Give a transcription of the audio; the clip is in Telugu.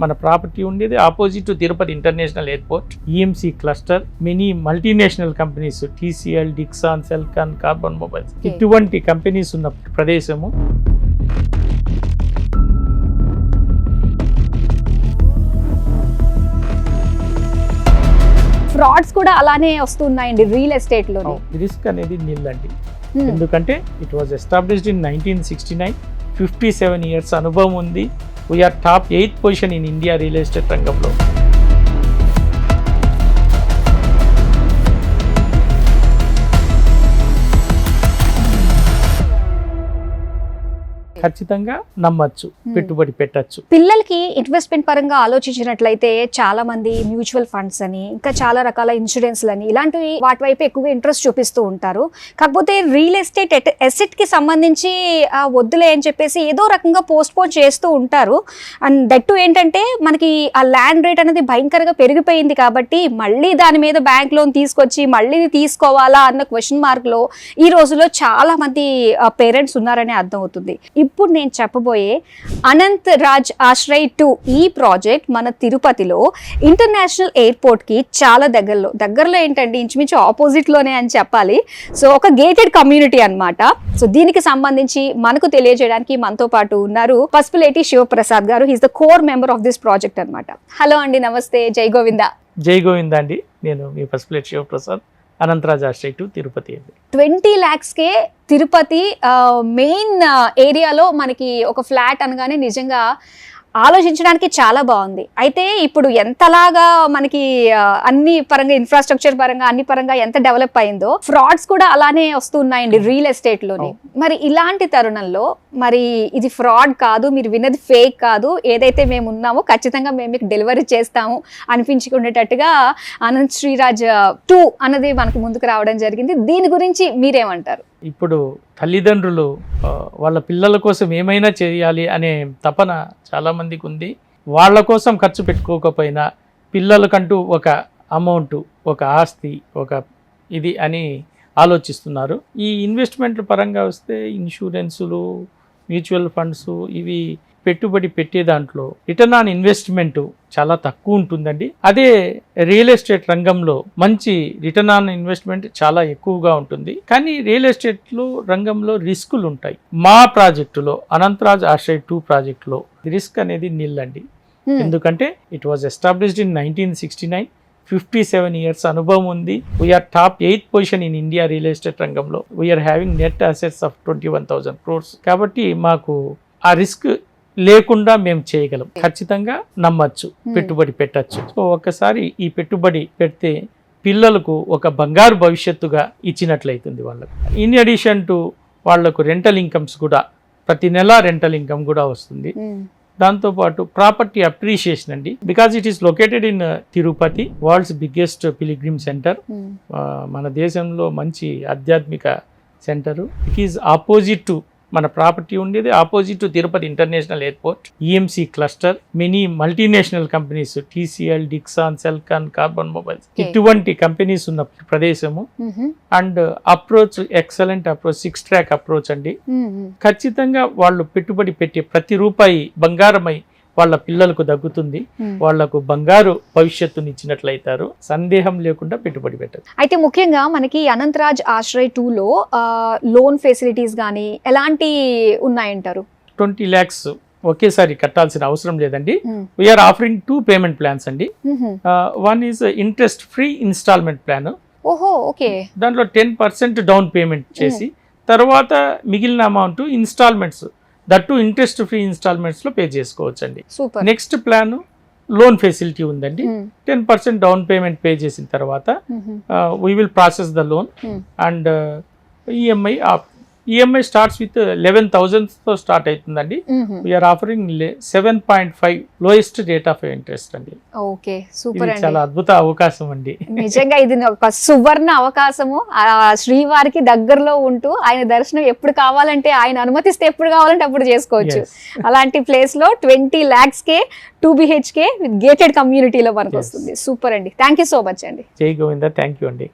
మన ప్రాపర్టీ ఉండేది opposite to Tirupati international airport, EMC cluster, many multinational companies, TCL, Dixon, Celkon, carbon mobiles, ఇటువంటి కంపెనీస్ ఉన్న ప్రదేశము. ఫ్రాడ్స్ కూడా అలానే వస్తున్నాయండి రియల్ ఎస్టేట్ లో. రిస్క్ అనేది నిల్లండి. ఎందుకంటే it was established in 1969, 57 years అనుభవం ఉంది. We are top 8th position in India real estate రంగంలో. ఖచ్చితంగా నమ్మచ్చు, పెట్టుబడి పెట్టచ్చు. పిల్లలకి ఇన్వెస్ట్మెంట్ పరంగా ఆలోచించినట్లయితే చాలా మంది మ్యూచువల్ ఫండ్స్ అని, ఇంకా చాలా రకాల ఇన్సూరెన్స్లు అని, ఇలాంటివి వాటి వైపు ఎక్కువగా ఇంట్రెస్ట్ చూపిస్తూ ఉంటారు. కాకపోతే రియల్ ఎస్టేట్ ఎసెట్ కి సంబంధించి వద్దులే అని చెప్పేసి ఏదో రకంగా పోస్ట్ పోన్ చేస్తూ ఉంటారు. అండ్ దట్ టు ఏంటంటే మనకి ఆ ల్యాండ్ రేట్ అనేది భయంకరంగా పెరిగిపోయింది కాబట్టి మళ్ళీ దాని మీద బ్యాంక్ లోన్ తీసుకొచ్చి మళ్ళీ తీసుకోవాలా అన్న క్వశ్చన్ మార్క్ లో ఈ రోజులో చాలా మంది పేరెంట్స్ ఉన్నారని అర్థం అవుతుంది. ఇప్పుడు నేను చెప్పబోయే అనంత్ రాజ్ ఆశ్రయ్ 2 ఈ ప్రాజెక్ట్ మన తిరుపతిలో ఇంటర్నేషనల్ ఎయిర్పోర్ట్ కి చాలా దగ్గరలో ఏంటంటే ఇంచుమించు ఆపోజిట్ లోనే అని చెప్పాలి. సో ఒక గేటెడ్ కమ్యూనిటీ అన్నమాట. సో దీనికి సంబంధించి మనకు తెలియజేయడానికి మనతో పాటు ఉన్నారు పసుపులేటి శివప్రసాద్ గారు. He's the core member of this project అన్నమాట. హలో అండి, నమస్తే, జై గోవింద. జై గోవింద అండి. నేను మీ పసుపులేటి శివప్రసాద్, అనంతరాజ్ ఆశ్రయ్ 2 తిరుపతి అండి. 20 lakhsకే తిరుపతి మెయిన్ ఏరియాలో మనకి ఒక ఫ్లాట్ అనగానే నిజంగా ఆలోచించడానికి చాలా బాగుంది. అయితే ఇప్పుడు ఎంతలాగా మనకి అన్ని పరంగా ఇన్ఫ్రాస్ట్రక్చర్ పరంగా అన్ని పరంగా ఎంత డెవలప్ అయిందో ఫ్రాడ్స్ కూడా అలానే వస్తున్నాయండి రియల్ ఎస్టేట్ లోని. మరి ఇలాంటి తరుణంలో మరి ఇది ఫ్రాడ్ కాదు, మీరు విన్నది ఫేక్ కాదు, ఏదైతే మేము ఉన్నామో ఖచ్చితంగా మేము మీకు డెలివరీ చేస్తాము అనిపించుకునేటట్టుగా అనంత్ శ్రీరాజ్ 2 అన్నది మనకు ముందుకు రావడం జరిగింది. దీని గురించి మీరేమంటారు? ఇప్పుడు తల్లిదండ్రులు వాళ్ళ పిల్లల కోసం ఏమైనా చేయాలి అనే తపన చాలామందికి ఉంది. వాళ్ళ కోసం ఖర్చు పెట్టుకోకపోయినా పిల్లలకంటూ ఒక అమౌంట్, ఒక ఆస్తి, ఒక ఇది అని ఆలోచిస్తున్నారు. ఈ ఇన్వెస్ట్మెంట్ పరంగా వస్తే ఇన్సూరెన్సులు, మ్యూచువల్ ఫండ్స్, ఇవి పెట్టుబడి పెట్టే దాంట్లో రిటర్న్ ఆన్ ఇన్వెస్ట్మెంట్ చాలా తక్కువ ఉంటుందండి. అదే రియల్ ఎస్టేట్ రంగంలో మంచి రిటర్న్ ఆన్ ఇన్వెస్ట్మెంట్ చాలా ఎక్కువగా ఉంటుంది. కానీ రియల్ ఎస్టేట్ రంగంలో రిస్కులు ఉంటాయి. మా ప్రాజెక్టులో అనంతరాజ్ ఆశ్రయ్ 2 ప్రాజెక్టులో రిస్క్ అనేది నిల్లండి. ఎందుకంటే it was established in 1969, 57 years అనుభవం ఉంది. We are top 8th position in India real estate రంగంలో. We're having net assets of 21,000 crores. కాబట్టి మాకు ఆ రిస్క్ లేకుండా మేము చేయగలం. ఖచ్చితంగా నమ్మచ్చు, పెట్టుబడి పెట్టచ్చు. సో ఒక్కసారి ఈ పెట్టుబడి పెడితే పిల్లలకు ఒక బంగారు భవిష్యత్తుగా ఇచ్చినట్లయితుంది వాళ్ళకు. ఇన్ అడిషన్ టు వాళ్లకు రెంటల్ ఇన్కమ్స్ కూడా, ప్రతి నెల రెంటల్ ఇన్కమ్ కూడా వస్తుంది. దాంతోపాటు ప్రాపర్టీ అప్రిషియేషన్ అండి. Because it is located in Tirupati, world's biggest pilgrim centre. మన దేశంలో మంచి ఆధ్యాత్మిక centre. It is opposite to, మన ప్రాపర్టీ ఉండేది opposite to Tirupati international airport, EMC cluster, many multinational companies, TCL, Dixon, Celkon, carbon mobiles, ఇటువంటి కంపెనీస్ ఉన్న ప్రదేశము. And approach excellent approach, 6 track approach అండి. ఖచ్చితంగా వాళ్ళు పెట్టుబడి పెట్టే ప్రతి రూపాయి బంగారమై వాళ్ళ పిల్లలకు దగ్గుతుంది. వాళ్లకు బంగారు భవిష్యత్తుని ఇచ్చినట్లయితారు. సందేహం లేకుండా పెట్టుబడి పెట్టదు. అయితే ముఖ్యంగా మనకి అనంతరాజ్ ఆశ్రయ్ 2లో లోన్ ఫెసిలిటీస్ కానీ ఎలాంటి ఉన్నాయంటారు? 20 lakhs ఒకేసారి కట్టాల్సిన అవసరం లేదండి. వీఆర్ ఆఫరింగ్ 2 payment plans అండి. One is interest free installment plan. ఓహో, ఓకే. దాంట్లో 10% డౌన్ పేమెంట్ చేసి తర్వాత మిగిలిన amount installments, that interest free installments లో పే చేసుకోవచ్చండి. నెక్స్ట్ ప్లాన్ లోన్ ఫెసిలిటీ ఉందండి. 10% డౌన్ పేమెంట్ పే చేసిన తర్వాత we will process the loan and EMI starts with 11,000 తో స్టార్ట్ అవుతుందండి. We're offering 7.5 lowest rate of interest అండి. Okay, super. చాలా అద్భుత అవకాశం అండి. నిజంగా ఇది ఒక సువర్ణ అవకాశము. శ్రీవారికి దగ్గరలో ఉంటూ ఆయన దర్శనం ఎప్పుడు కావాలంటే, ఆయన అనుమతిస్తే ఎప్పుడు కావాలంటే అప్పుడు చేసుకోవచ్చు. అలాంటి ప్లేస్ లో 20 lakhsకే 2 BHK విత్ గేటెడ్ కమ్యూనిటీలో మనకు వస్తుంది. సూపర్ అండి. థ్యాంక్ యూ సో మచ్ అండి. జై గోవింద. థ్యాంక్ యూ అండి.